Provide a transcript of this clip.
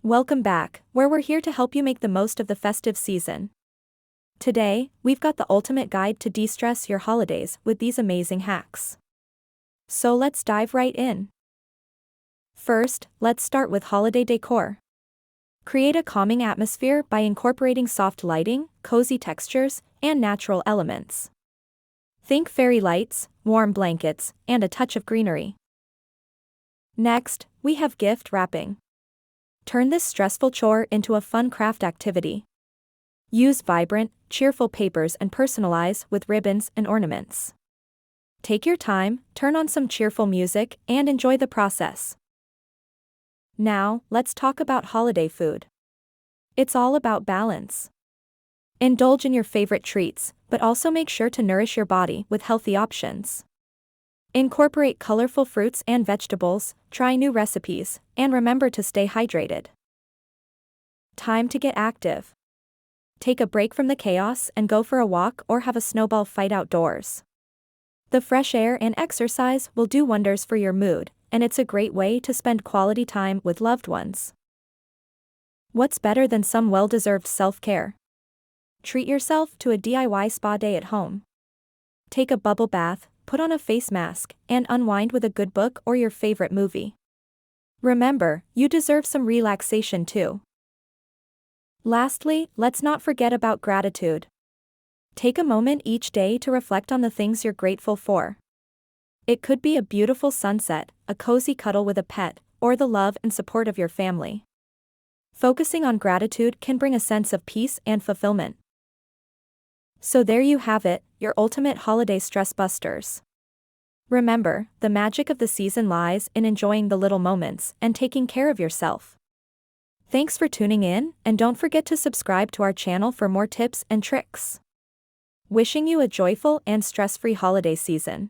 Welcome back, where we're here to help you make the most of the festive season. Today, we've got the ultimate guide to de-stress your holidays with these amazing hacks. So let's dive right in. First, let's start with holiday decor. Create a calming atmosphere by incorporating soft lighting, cozy textures, and natural elements. Think fairy lights, warm blankets, and a touch of greenery. Next, we have gift wrapping. Turn this stressful chore into a fun craft activity. Use vibrant, cheerful papers and personalize with ribbons and ornaments. Take your time, turn on some cheerful music, and enjoy the process. Now, let's talk about holiday food. It's all about balance. Indulge in your favorite treats, but also make sure to nourish your body with healthy options. Incorporate colorful fruits and vegetables, try new recipes, and remember to stay hydrated. Time to get active. Take a break from the chaos and go for a walk or have a snowball fight outdoors. The fresh air and exercise will do wonders for your mood, and it's a great way to spend quality time with loved ones. What's better than some well-deserved self-care? Treat yourself to a DIY spa day at home. Take a bubble bath, put on a face mask, and unwind with a good book or your favorite movie. Remember, you deserve some relaxation too. Lastly, let's not forget about gratitude. Take a moment each day to reflect on the things you're grateful for. It could be a beautiful sunset, a cozy cuddle with a pet, or the love and support of your family. Focusing on gratitude can bring a sense of peace and fulfillment. So there you have it, your ultimate holiday stress busters. Remember, the magic of the season lies in enjoying the little moments and taking care of yourself. Thanks for tuning in, and don't forget to subscribe to our channel for more tips and tricks. Wishing you a joyful and stress-free holiday season.